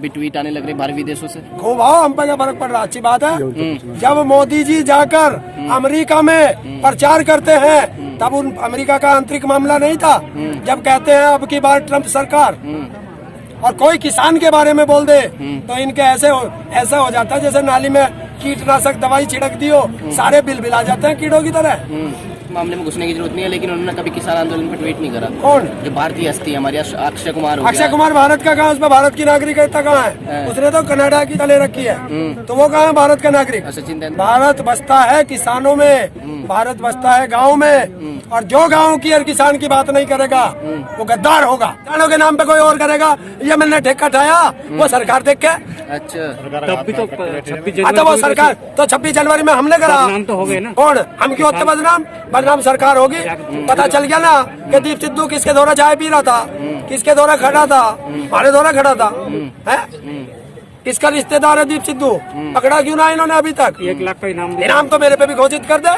भी ट्वीट आने लग रहे बाहर विदेशों से। खूब आओ, हम पे क्या फर्क पड़ रहा, अच्छी बात है। जब मोदी जी जाकर अमेरिका में प्रचार करते हैं तब उन अमेरिका का आंतरिक मामला नहीं था। जब कहते हैं अब की बार ट्रम्प सरकार और कोई किसान के बारे में बोल दे तो इनके ऐसा हो जाता है जैसे नाली में कीटनाशक दवाई छिड़क दियो, सारे बिल आ जाते हैं कीड़ों की तरह। मामले में घुसने की जरूरत नहीं है, लेकिन उन्होंने कभी किसान आंदोलन पर ट्वीट नहीं करा। कौन? जो भारतीय हस्ती है हमारी अक्षय कुमार। अक्षय कुमार भारत का कहाँ, उसमें भारत की नागरिकता कहाँ है? उसने तो कनाडा की तले रखी है, तो वो कहाँ है भारत का नागरिक? भारत बसता है किसानों में, भारत बसता है गाँव में, और जो गाँव की और किसान की बात नहीं करेगा वो गद्दार होगा। किसानों के नाम पे कोई और करेगा, ये मैंने ठेका उठाया, वो सरकार देख के। अच्छा, तब भी तो 26 अच्छा वो सरकार तो 26 जनवरी में हमने करा, नाम तो हो गए ना। कौन? हम क्यों होते बदनाम? बदनाम सरकार होगी। पता चल गया ना कि दीप सिद्धू किसके द्वारा चाय पी रहा था, किसके द्वारा खड़ा था, हमारे द्वारा खड़ा था, है? किसका रिश्तेदार है दीप सिद्धू? पकड़ा क्यों ना इन्होंने अभी तक? 1 लाख का इनाम तो मेरे पे भी घोषित कर दे।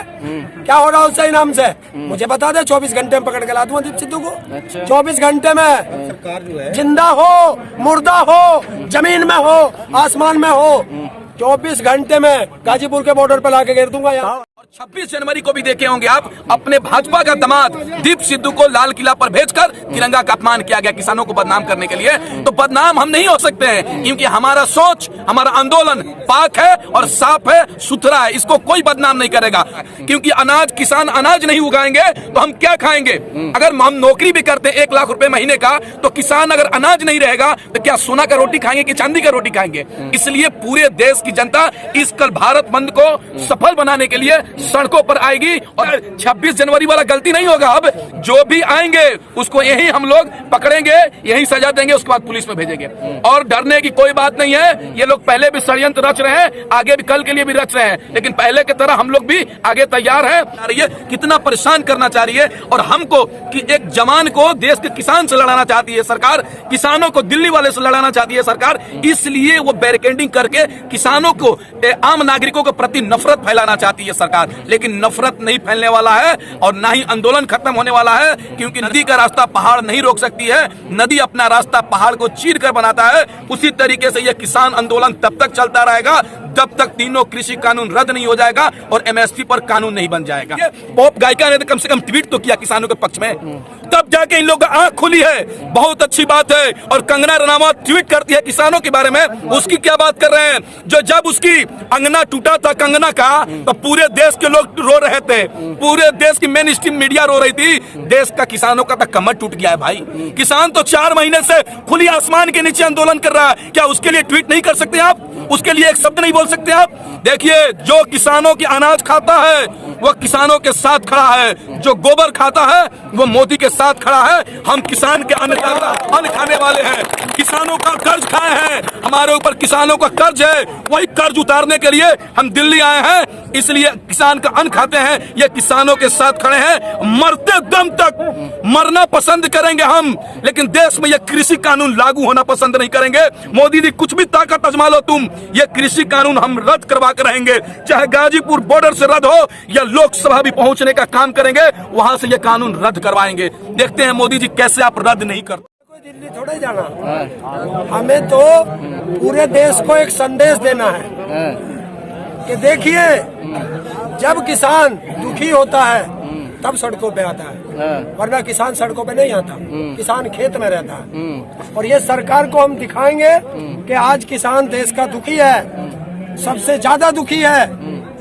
क्या हो रहा उससे इनाम से मुझे बता दे। 24 घंटे में पकड़ के ला दूंगा दीप सिद्धू को। 24 घंटे में, जिंदा हो, मुर्दा हो, जमीन में हो, आसमान में हो, 24 घंटे में गाजीपुर के बॉर्डर पर लाके घेर दूंगा यहाँ। 26 जनवरी को भी देखे होंगे आप, अपने भाजपा का दामाद दीप सिद्धू को लाल किला पर भेजकर तिरंगा का अपमान किया गया किसानों को बदनाम करने के लिए। तो बदनाम हम नहीं हो सकते हैं, क्योंकि हमारा सोच, हमारा आंदोलन पाक है और साफ है, सुथरा है। इसको कोई बदनाम नहीं करेगा, क्योंकि किसान अनाज नहीं उगाएंगे तो हम क्या खाएंगे? अगर हम नौकरी भी करते हैं 1 लाख रुपए महीने का, तो किसान अगर अनाज नहीं रहेगा तो क्या सोना का रोटी खाएंगे कि चांदी का रोटी खाएंगे? इसलिए पूरे देश की जनता इस कल भारत बंद को सफल बनाने के लिए सड़कों पर आएगी। और 26 जनवरी वाला गलती नहीं होगा। अब जो भी आएंगे उसको यही हम लोग पकड़ेंगे, यही सजा देंगे, उसके बाद पुलिस में भेजेंगे। और डरने की कोई बात नहीं है। ये लोग पहले भी षड्यंत्र रच रहे हैं, आगे भी कल के लिए भी रच रहे हैं, लेकिन पहले की तरह हम लोग भी आगे तैयार हैं। ये कितना परेशान करना चाह रही है, और हमको कि एक जवान को देश के किसान से लड़ाना चाहती है सरकार, किसानों को दिल्ली वाले से लड़ाना चाहती है सरकार। इसलिए वो बैरिकेडिंग करके किसानों को, आम नागरिकों के प्रति नफरत फैलाना चाहती है सरकार। लेकिन नफरत नहीं फैलने वाला है और ना ही आंदोलन खत्म होने वाला है, क्योंकि नदी का रास्ता पहाड़ नहीं रोक सकती है। नदी अपना रास्ता पहाड़ को चीर कर बनाता है। उसी तरीके से यह किसान आंदोलन तब तक चलता रहेगा जब तक तीनों कृषि कानून रद्द नहीं हो जाएगा और एमएसपी पर कानून नहीं बन जाएगा। पॉप गायिका ने कम से कम ट्वीट तो किया किसानों के पक्ष में, तब जाके इन लोगों का आंख खुली है। बहुत अच्छी बात है। और कंगना रनावत ट्वीट करती है किसानों के बारे में, उसकी क्या बात कर रहे हैं? जो जब उसकी अंगना टूटा था कंगना का, तो पूरे देश के लोग रो रहे थे, पूरे देश की मेन स्ट्रीम मीडिया रो रही थी। देश का किसानों का तो कमर टूट गया है भाई। किसान तो 4 महीने से खुली आसमान के नीचे आंदोलन कर रहा है। क्या उसके लिए ट्वीट नहीं कर सकते आप? उसके लिए एक शब्द नहीं बोल सकते आप? देखिए, जो किसानों की अनाज खाता है वो किसानों के साथ खड़ा है, जो गोबर खाता है वो मोदी के साथ खड़ा है। हम किसान के अन्न खाने वाले हैं, किसानों का कर्ज खाए हैं, हमारे ऊपर किसानों का कर्ज है। वही कर्ज उतारने के लिए हम दिल्ली आए हैं, इसलिए किसान का अन्न खाते हैं। ये किसानों के साथ खड़े हैं, मरते दम तक मरना पसंद करेंगे हम, लेकिन देश में ये कृषि कानून लागू होना पसंद नहीं करेंगे। मोदी जी कुछ भी ताकत आजमा लो तुम, ये कृषि कानून हम रद्द करवा कर रहेंगे। चाहे गाजीपुर बॉर्डर से रद्द हो या लोकसभा भी पहुंचने का काम करेंगे, वहां से ये कानून रद्द करवाएंगे। देखते हैं मोदी जी कैसे आप रद्द नहीं करते। दिल्ली थोड़े जाना, हमें तो पूरे देश को एक संदेश देना है कि देखिए, जब किसान दुखी होता है तब सड़कों पे आता है, वरना किसान सड़कों पे नहीं आता, किसान खेत में रहता है। और ये सरकार को हम दिखाएंगे कि आज किसान देश का दुखी है, सबसे ज्यादा दुखी है।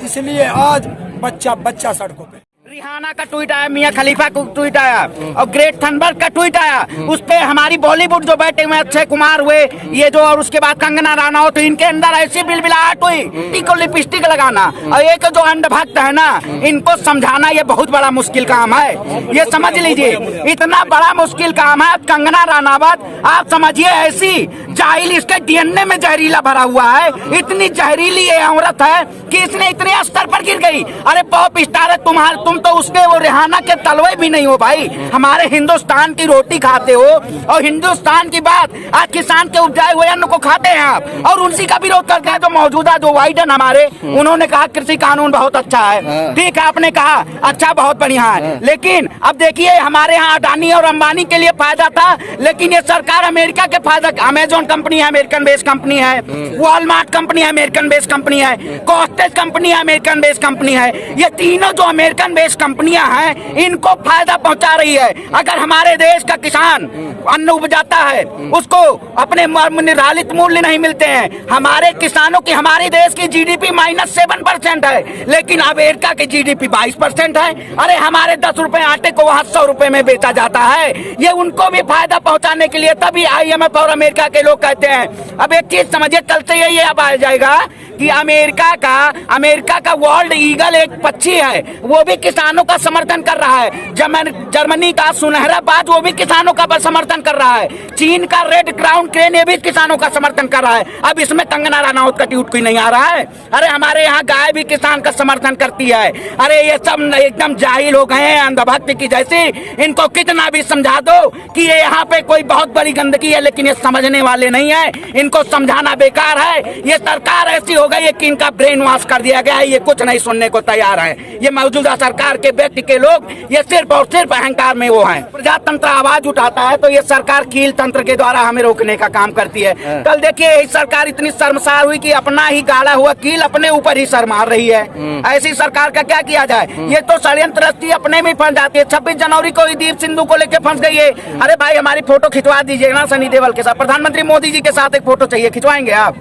इसलिए आज बच्चा बच्चा सड़कों पे। रिहाना का ट्वीट आया, मियां खलीफा का ट्वीट आया और ग्रेट थनबर्ग का ट्वीट आया। उस पे हमारी बॉलीवुड जो बैठे हुए अक्षय कुमार हुए, ये जो, और उसके बाद कंगना रनावत, तो इनके अंदर ऐसी बिलबिलाहट हुई, इनको लिपस्टिक लगाना। और एक जो अंधभक्त है ना, इनको समझाना ये बहुत बड़ा मुश्किल काम है। ये समझ लीजिए, इतना बड़ा मुश्किल काम है। कंगना रनावत आप समझिए, ऐसी जाहिल, इसके डीएनए में जहरीला भरा हुआ है। इतनी जहरीली ये औरत है कि इसने इतने स्तर पर गिर गई। अरे पॉप स्टार है, तुम तो उसके वो रिहाना के तलवे भी नहीं हो भाई। हमारे हिंदुस्तान की रोटी खाते हो और हिंदुस्तान की बात, आज किसान के उपजाए हुए अन्न को खाते हैं आप और उसी का विरोध करते हैं। जो मौजूदा जो बाइडेन हमारे, उन्होंने कहा कृषि कानून बहुत अच्छा है, ठीक है, आपने कहा अच्छा बहुत बढ़िया है, लेकिन अब देखिए हमारे यहाँ अडानी और अंबानी के लिए फायदा था, लेकिन ये सरकार अमेरिका के फायदा, अमेजोन कंपनी है अमेरिकन बेस्ड कंपनी है, वॉलमार्ट कंपनी है अमेरिकन बेस्ड कंपनी है, कॉस्टेज कंपनी है अमेरिकन बेस्ड कंपनी है, ये तीनों जो अमेरिकन बेस्ड कंपनियां हैं इनको फायदा पहुंचा रही है। अगर हमारे देश का किसान अन्न उपजाता है उसको अपने निर्धारित मूल्य नहीं मिलते हैं। हमारे किसानों की, हमारे देश की जीडीपी -7% है, लेकिन अमेरिका की जीडीपी 22% है। अरे हमारे 10 रुपए आटे को वहां 100 रुपए में बेचा जाता है। ये उनको भी फायदा पहुंचाने के लिए तभी IMF और अमेरिका के लोग कहते हैं। अब एक चीज समझिए, कल से यही अब आ जाएगा कि अमेरिका का वर्ल्ड ईगल एक पक्षी है, वो भी किसानों का समर्थन कर रहा है। जर्मनी का सुनहरा बाज वो भी किसानों का समर्थन कर रहा है। चीन का रेड क्राउन क्रेन ये भी किसानों का समर्थन कर रहा है। अब इसमें कंगना रनौत का ट्वीट कोई नहीं आ रहा है। अरे हमारे यहाँ गाय भी किसान का समर्थन करती है। अरे ये सब एकदम जाहिल हो गए हैं, अंधभक्त की जैसे। इनको कितना भी समझा दो कि ये यहाँ पे कोई बहुत बड़ी गंदगी है, लेकिन ये समझने वाले नहीं है। इनको समझाना बेकार है। ये सरकार ऐसी हो गई है कि इनका ब्रेन वॉश कर दिया गया है। ये कुछ नहीं सुनने को तैयार है। ये मौजूदा सरकार के व्यक्ति के लोग ये सिर्फ और सिर्फ अहंकार में वो हैं। प्रजातंत्र आवाज उठाता है तो ये सरकार कील तंत्र के द्वारा हमें रोकने का काम करती है। कल देखिए सरकार इतनी शर्मसार हुई कि अपना ही गाड़ा हुआ कील अपने ऊपर ही सर मार रही है। ऐसी सरकार का क्या किया जाए? ये तो षड्यंत्र अपने में फंस जाती है। 26 जनवरी को दीप सिंधु को लेकर फंस गई है। अरे भाई हमारी फोटो खिंचवा दीजिए ना सनी देओल के साथ। प्रधानमंत्री मोदी जी के साथ एक फोटो चाहिए, खिंचवाएंगे आप?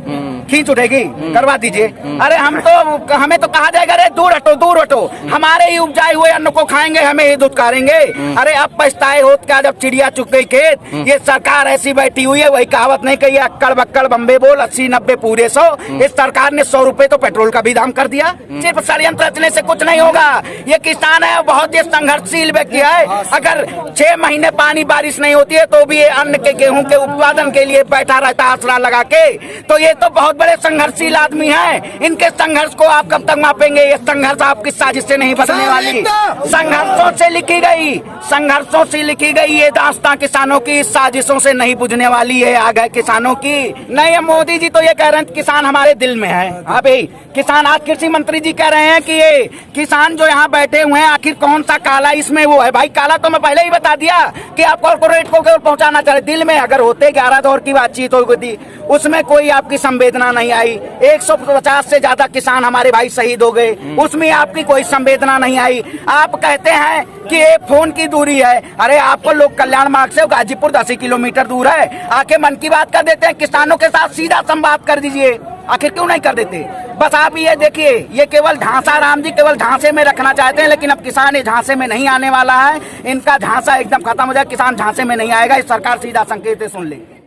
खींच उठेगी? करवा दीजिए। अरे हमें तो कहा जाएगा अरे दूर हटो दूर हटो, हमारे ही उपजाए हुए अन्न को खाएंगे, हमें ही दुत्कारेंगे। अरे अब पछताए होत क्या जब चिड़िया चुग गई खेत। ये सरकार ऐसी बैठी हुई है, वही कहावत नहीं कही, अक्कड़ बक्कड़ बम्बे बोल 80-90 पूरे 100। इस सरकार ने 100 रुपए तो पेट्रोल का भी दाम कर दिया। सिर्फ षड्यंत्र रचने से कुछ नहीं होगा। ये किसान है बहुत ही संघर्षशील व्यक्ति है। अगर 6 महीने पानी बारिश नहीं होती है तो भी ये अन्न के गेहूं के उत्पादन के लिए बैठा रहता है आसरा लगा के। तो ये तो बहुत बड़े संघर्षशील आदमी हैं। इनके संघर्ष को आप कब तक मापेंगे? ये संघर्ष आपकी साजिश से नहीं बदलने वाली, संघर्षों से लिखी गई, संघर्षों से लिखी गई ये दास्तां किसानों की साजिशों से नहीं बुझने वाली है। आ गए किसानों की नहीं। मोदी जी तो ये कह रहे हैं किसान हमारे दिल में है। हाँ भाई किसान, आज कृषि मंत्री जी कह रहे हैं कि ये किसान जो यहाँ बैठे हुए हैं आखिर कौन सा काला इसमें वो है। भाई काला तो मैं पहले ही बता दिया कि आप कॉर्पोरेट को केवल पहुंचाना चाह रहे। दिल में अगर होते 11 दौर की बातचीत होती उसमें कोई आपकी संवेदना नहीं आई। 150 से ज्यादा किसान हमारे भाई शहीद हो गए, उसमें आपकी कोई संवेदना नहीं आई। आप कहते हैं कि एक फोन की दूरी है। अरे आपको लोक कल्याण मार्ग से गाजीपुर 10 किलोमीटर दूर है, आके मन की बात कर देते हैं। किसानों के साथ सीधा संवाद कर दीजिए, आखिर क्यों नहीं कर देते? बस आप ये देखिए, ये केवल झांसा, राम जी केवल झांसे में रखना चाहते हैं, लेकिन अब किसान ये झांसे में नहीं आने वाला है। इनका झांसा एकदम खत्म हो जाए, किसान झांसे में नहीं आएगा। इस सरकार सीधा संकेत सुन ले।